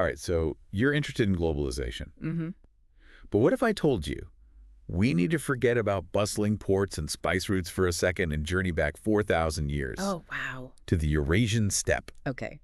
All right, so you're interested in globalization. Mm-hmm. But what if I told you we need to forget about bustling ports and spice routes for a second and journey back 4,000 years Oh, wow. to the Eurasian steppe? Okay.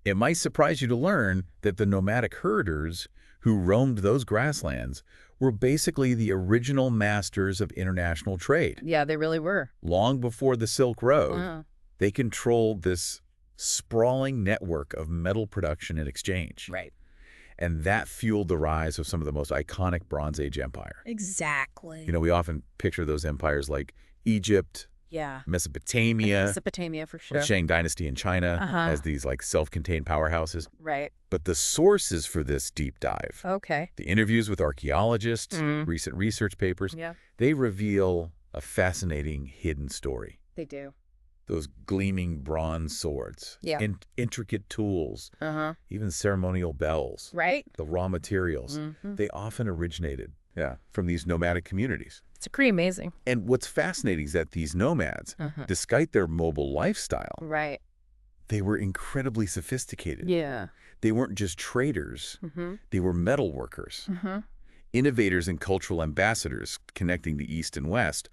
It might surprise you to learn that the nomadic herders who roamed those grasslands were basically the original masters of international trade. Yeah, they really were. Long before the Silk Road, Wow. they controlled this sprawling network of metal production and exchange. Right. And that fueled the rise of some of the most iconic Bronze Age empire. Exactly. You know, we often picture those empires like Egypt, Yeah. Mesopotamia, Mesopotamia for sure. the Shang Dynasty in China as these like self-contained powerhouses. Right. But the sources for this deep dive, Okay. the interviews with archaeologists, recent research papers, Yeah, they reveal a fascinating hidden story. they do. Those gleaming bronze swords, Yeah. intricate tools, Uh-huh. even ceremonial bells, Right? the raw materials, they often originated from these nomadic communities. It's pretty amazing. And what's fascinating is that these nomads, despite their mobile lifestyle, Right. they were incredibly sophisticated. Yeah. They weren't just traders, they were metal workers, innovators and cultural ambassadors connecting the East and West,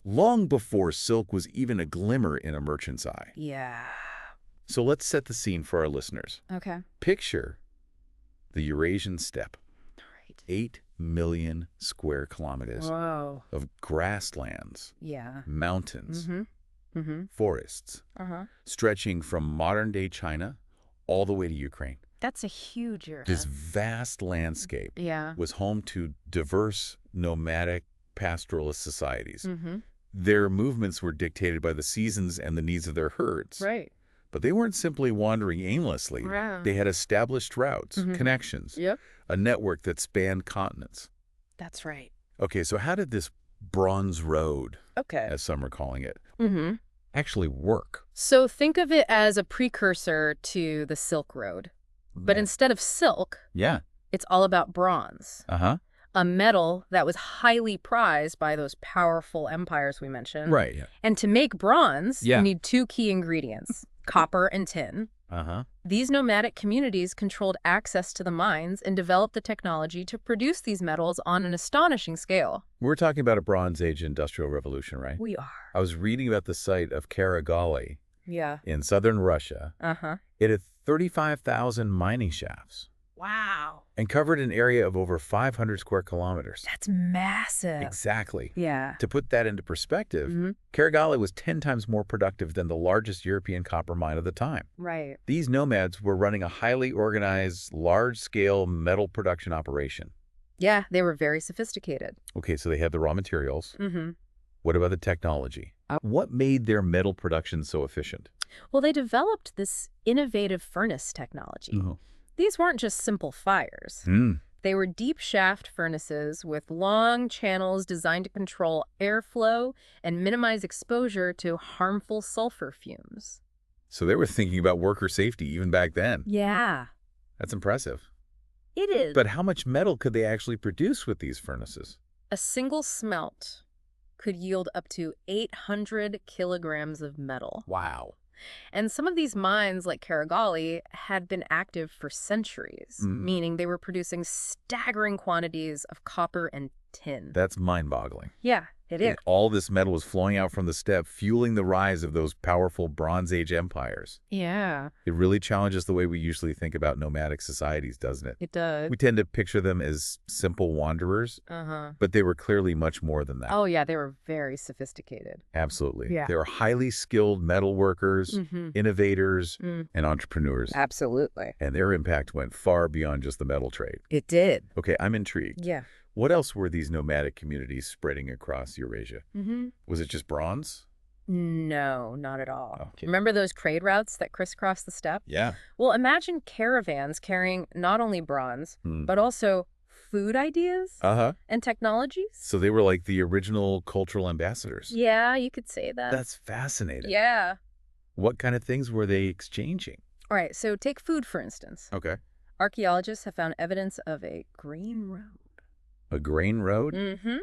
long before silk was even a glimmer in a merchant's eye. Yeah. So let's set the scene for our listeners. Okay. Picture the Eurasian steppe, Right. 8 million square kilometers Whoa. of grasslands, Yeah. mountains, Mm-hmm. forests, Uh-huh. stretching from modern-day China all the way to Ukraine. That's a huge area. This vast landscape Yeah. was home to diverse nomadic pastoralist societies. Mm-hmm. Their movements were dictated by the seasons and the needs of their herds. Right. But they weren't simply wandering aimlessly. Yeah. They had established routes, connections, Yep. a network that spanned continents. That's right. Okay, so how did this Bronze Road, Okay. as some are calling it, Mm-hmm. actually work? So think of it as a precursor to the Silk Road. But instead of silk, Yeah. it's all about bronze, Uh-huh. a metal that was highly prized by those powerful empires we mentioned. Right, yeah. And to make bronze, Yeah. you need two key ingredients, copper and tin. Uh-huh. These nomadic communities controlled access to the mines and developed the technology to produce these metals on an astonishing scale. We're talking about a Bronze Age industrial revolution, right? We are. I was reading about the site of Karagali Yeah. in southern Russia. Uh-huh. It had 35,000 mining shafts Wow. and covered an area of over 500 square kilometers. That's massive. Exactly. Yeah. To put that into perspective, Mhm. Karagali was 10 times more productive than the largest European copper mine of the time. Right. These nomads were running a highly organized, large-scale metal production operation. Yeah, they were very sophisticated. Okay, so they had the raw materials. Mm-hmm. What about the technology? What made their metal production so efficient? Well, they developed this innovative furnace technology. These weren't just simple fires. They were deep shaft furnaces with long channels designed to control airflow and minimize exposure to harmful sulfur fumes. So they were thinking about worker safety even back then. Yeah, That's impressive. it is. But how much metal could they actually produce with these furnaces? A single smelt could yield up to 800 kilograms of metal. Wow. And some of these mines, like Karagali, had been active for centuries, meaning they were producing staggering quantities of copper and tin. That's mind-boggling. Yeah, it is. And all this metal was flowing out from the steppe, fueling the rise of those powerful Bronze Age empires. Yeah, It really challenges the way we usually think about nomadic societies, doesn't it? it does. We tend to picture them as simple wanderers, Uh-huh. but they were clearly much more than that. Oh, yeah, they were very sophisticated. Absolutely. Yeah. They were highly skilled metal workers, innovators, and entrepreneurs. Absolutely. And their impact went far beyond just the metal trade. It did. Okay, I'm intrigued. Yeah. What else were these nomadic communities spreading across Eurasia? Mm-hmm. Was it just bronze? No, not at all. Okay. Remember those trade routes that crisscross the steppe? Yeah. Well, imagine caravans carrying not only bronze, but also food ideas Uh-huh. and technologies. So they were like the original cultural ambassadors. Yeah, you could say that. That's fascinating. Yeah. What kind of things were they exchanging? All right, so take food, for instance. Okay. Archaeologists have found evidence of a grain road. A grain road? Mm-hmm.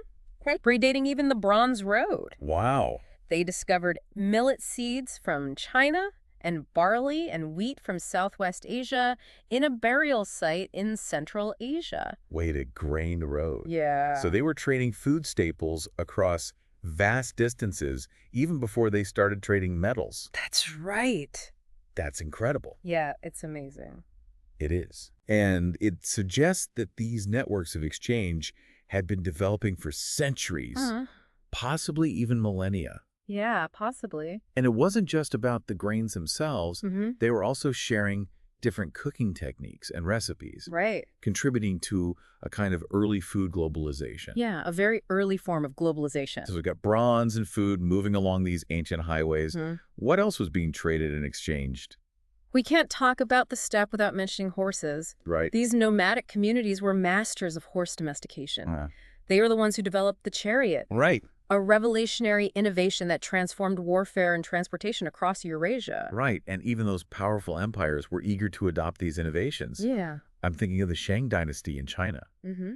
Predating even the Bronze Road. Wow. They discovered millet seeds from China and barley and wheat from Southwest Asia in a burial site in Central Asia. Way to grain road. Yeah. So they were trading food staples across vast distances even before they started trading metals. That's right. That's incredible. Yeah, it's amazing. It is. And it suggests that these networks of exchange had been developing for centuries, possibly even millennia. Yeah, possibly. And it wasn't just about the grains themselves. They were also sharing different cooking techniques and recipes, Right. contributing to a kind of early food globalization. Yeah, a very early form of globalization. So we've got bronze and food moving along these ancient highways. What else was being traded and exchanged? We can't talk about the steppe without mentioning horses. Right. These nomadic communities were masters of horse domestication. They were the ones who developed the chariot, Right. a revolutionary innovation that transformed warfare and transportation across Eurasia. Right. And even those powerful empires were eager to adopt these innovations. Yeah. I'm thinking of the Shang dynasty in China.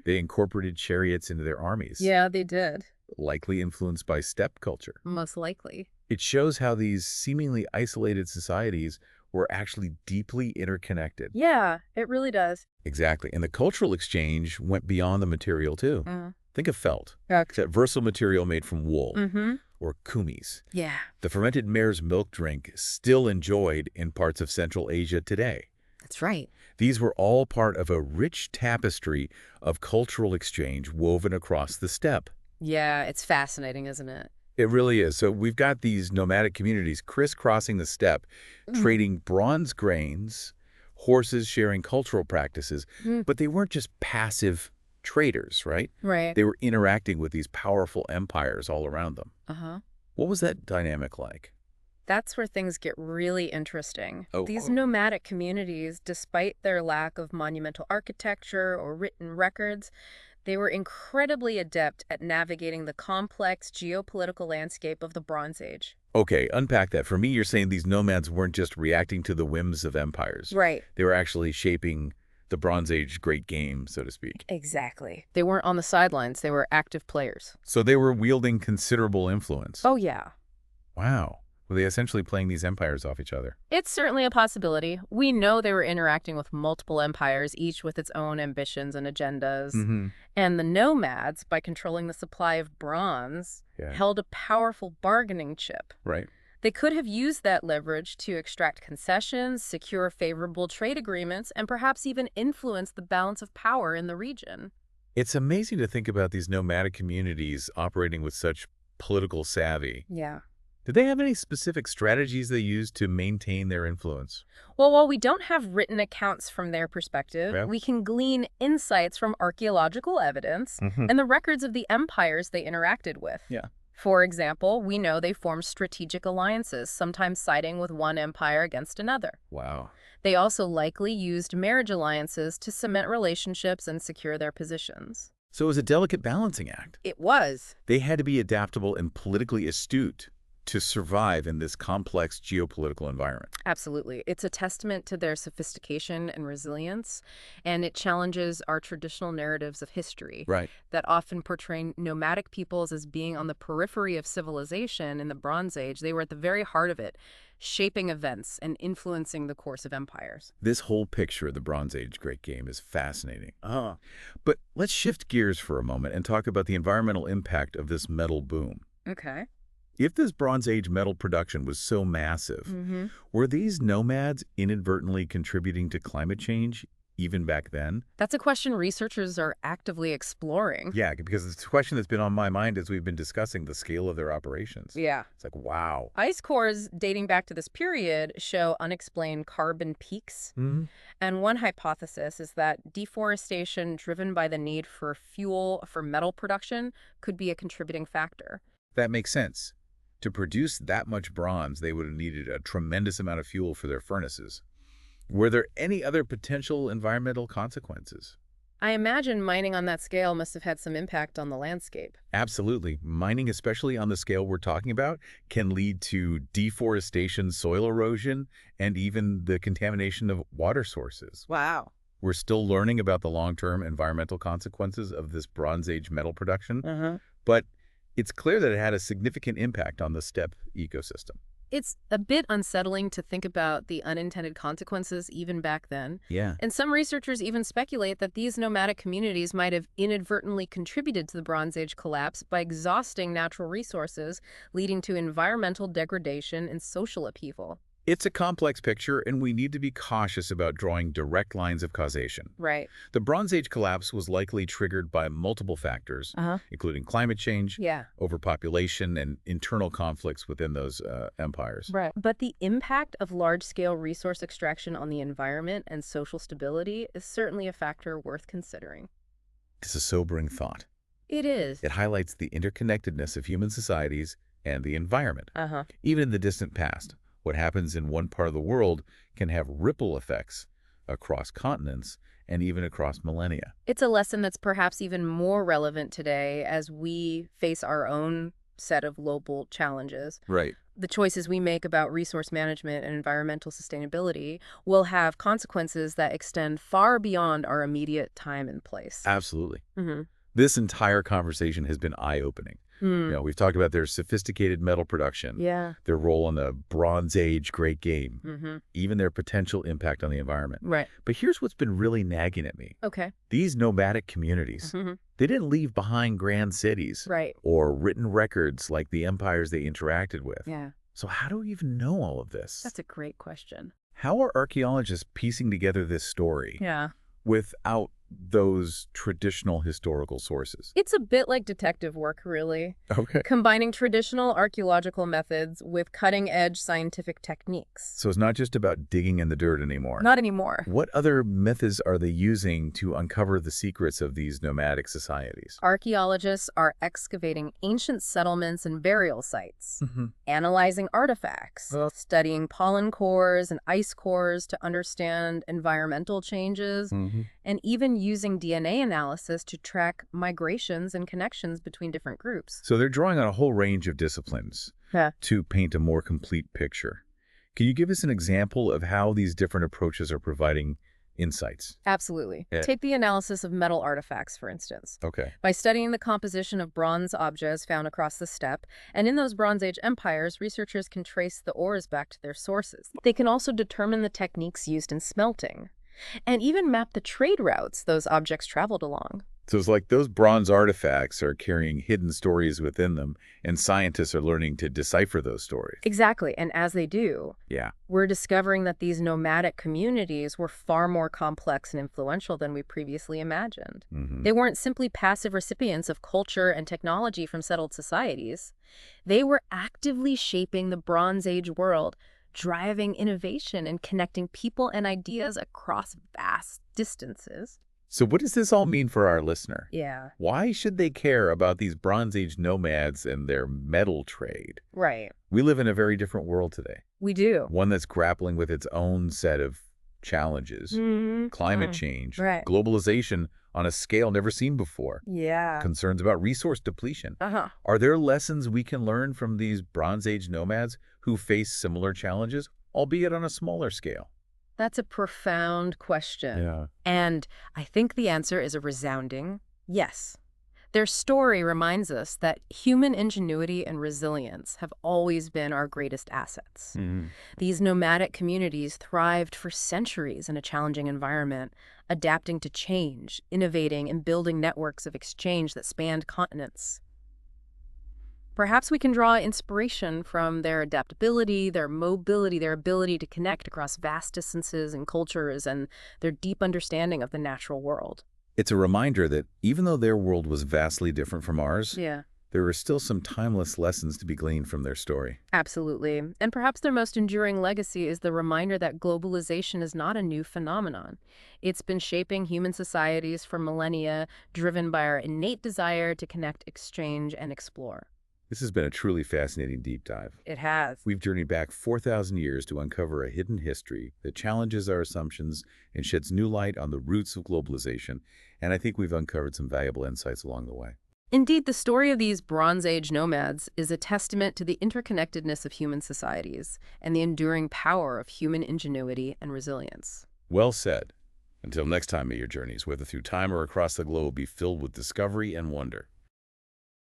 They incorporated chariots into their armies, Yeah, they did. likely influenced by steppe culture. Most likely. It shows how these seemingly isolated societies were actually deeply interconnected. Yeah, it really does. Exactly. And the cultural exchange went beyond the material, too. Think of felt. It's that versatile material made from wool, or kumis. Yeah. The fermented mare's milk drink still enjoyed in parts of Central Asia today. That's right. These were all part of a rich tapestry of cultural exchange woven across the steppe. Yeah, it's fascinating, isn't it? It really is. So we've got these nomadic communities crisscrossing the steppe, trading bronze grains, horses sharing cultural practices, but they weren't just passive traders, right? Right. They were interacting with these powerful empires all around them. Uh-huh. What was that dynamic like? That's where things get really interesting. Oh. These nomadic communities, despite their lack of monumental architecture or written records, they were incredibly adept at navigating the complex geopolitical landscape of the Bronze Age. Okay, unpack that. For me, you're saying these nomads weren't just reacting to the whims of empires. Right. They were actually shaping the Bronze Age great game, so to speak. Exactly. They weren't on the sidelines. They were active players. So they were wielding considerable influence. Oh, yeah. Wow. Were they essentially playing these empires off each other? It's certainly a possibility. We know they were interacting with multiple empires, each with its own ambitions and agendas. And the nomads, by controlling the supply of bronze, held a powerful bargaining chip. Right. They could have used that leverage to extract concessions, secure favorable trade agreements, and perhaps even influence the balance of power in the region. It's amazing to think about these nomadic communities operating with such political savvy. Yeah. Did they have any specific strategies they used to maintain their influence? Well, while we don't have written accounts from their perspective, we can glean insights from archaeological evidence and the records of the empires they interacted with. Yeah. For example, we know they formed strategic alliances, sometimes siding with one empire against another. Wow. They also likely used marriage alliances to cement relationships and secure their positions. So it was a delicate balancing act. It was. They had to be adaptable and politically astute to survive in this complex geopolitical environment. Absolutely. It's a testament to their sophistication and resilience, and it challenges our traditional narratives of history that often portray nomadic peoples as being on the periphery of civilization in the Bronze Age. They were at the very heart of it, shaping events and influencing the course of empires. This whole picture of the Bronze Age great game is fascinating. But let's shift gears for a moment and talk about the environmental impact of this metal boom. Okay. If this Bronze Age metal production was so massive, were these nomads inadvertently contributing to climate change even back then? That's a question researchers are actively exploring. Yeah, because it's a question that's been on my mind as we've been discussing the scale of their operations. Yeah. It's like, wow. Ice cores dating back to this period show unexplained carbon peaks. And one hypothesis is that deforestation driven by the need for fuel for metal production could be a contributing factor. That makes sense. To produce that much bronze, they would have needed a tremendous amount of fuel for their furnaces. Were there any other potential environmental consequences? I imagine mining on that scale must have had some impact on the landscape. Absolutely. Mining, especially on the scale we're talking about, can lead to deforestation, soil erosion, and even the contamination of water sources. Wow. We're still learning about the long-term environmental consequences of this Bronze Age metal production, but it's clear that it had a significant impact on the steppe ecosystem. It's a bit unsettling to think about the unintended consequences even back then. Yeah. And some researchers even speculate that these nomadic communities might have inadvertently contributed to the Bronze Age collapse by exhausting natural resources, leading to environmental degradation and social upheaval. It's a complex picture, and we need to be cautious about drawing direct lines of causation. Right. The Bronze Age collapse was likely triggered by multiple factors, including climate change, Yeah. overpopulation, and internal conflicts within those empires. Right. But the impact of large-scale resource extraction on the environment and social stability is certainly a factor worth considering. It's a sobering thought. It is. It highlights the interconnectedness of human societies and the environment. Even in the distant past, what happens in one part of the world can have ripple effects across continents and even across millennia. It's a lesson that's perhaps even more relevant today as we face our own set of global challenges. Right. The choices we make about resource management and environmental sustainability will have consequences that extend far beyond our immediate time and place. Absolutely. This entire conversation has been eye-opening. We've talked about their sophisticated metal production, their role in the Bronze Age Great Game, even their potential impact on the environment. Right. But here's what's been really nagging at me. Okay. These nomadic communities, they didn't leave behind grand cities or written records like the empires they interacted with. Yeah. So how do we even know all of this? That's a great question. How are archaeologists piecing together this story without those traditional historical sources? It's a bit like detective work, really. Okay. Combining traditional archaeological methods with cutting-edge scientific techniques. So it's not just about digging in the dirt anymore. Not anymore. What other methods are they using to uncover the secrets of these nomadic societies? Archaeologists are excavating ancient settlements and burial sites, analyzing artifacts, studying pollen cores and ice cores to understand environmental changes, and even using DNA analysis to track migrations and connections between different groups. So they're drawing on a whole range of disciplines to paint a more complete picture. Can you give us an example of how these different approaches are providing insights? Absolutely. Take the analysis of metal artifacts, for instance. Okay. By studying the composition of bronze objects found across the steppe, and in those Bronze Age empires, researchers can trace the ores back to their sources. They can also determine the techniques used in smelting, and even map the trade routes those objects traveled along. So it's like those bronze artifacts are carrying hidden stories within them, and scientists are learning to decipher those stories. Exactly, and as they do, we're discovering that these nomadic communities were far more complex and influential than we previously imagined. They weren't simply passive recipients of culture and technology from settled societies. They were actively shaping the Bronze Age world, driving innovation and connecting people and ideas across vast distances. So what does this all mean for our listener? Yeah. Why should they care about these Bronze Age nomads and their metal trade? Right. We live in a very different world today. We do. One that's grappling with its own set of challenges. Climate change, globalization on a scale never seen before. Concerns about resource depletion. Are there lessons we can learn from these Bronze Age nomads who face similar challenges, albeit on a smaller scale? That's a profound question. And I think the answer is a resounding yes. Their story reminds us that human ingenuity and resilience have always been our greatest assets. These nomadic communities thrived for centuries in a challenging environment, adapting to change, innovating, and building networks of exchange that spanned continents. Perhaps we can draw inspiration from their adaptability, their mobility, their ability to connect across vast distances and cultures, and their deep understanding of the natural world. It's a reminder that even though their world was vastly different from ours, there are still some timeless lessons to be gleaned from their story. Absolutely. And perhaps their most enduring legacy is the reminder that globalization is not a new phenomenon. It's been shaping human societies for millennia, driven by our innate desire to connect, exchange, and explore. This has been a truly fascinating deep dive. It has. We've journeyed back 4,000 years to uncover a hidden history that challenges our assumptions and sheds new light on the roots of globalization, and I think we've uncovered some valuable insights along the way. Indeed, the story of these Bronze Age nomads is a testament to the interconnectedness of human societies and the enduring power of human ingenuity and resilience. Well said. Until next time, may your journeys, whether through time or across the globe, be filled with discovery and wonder.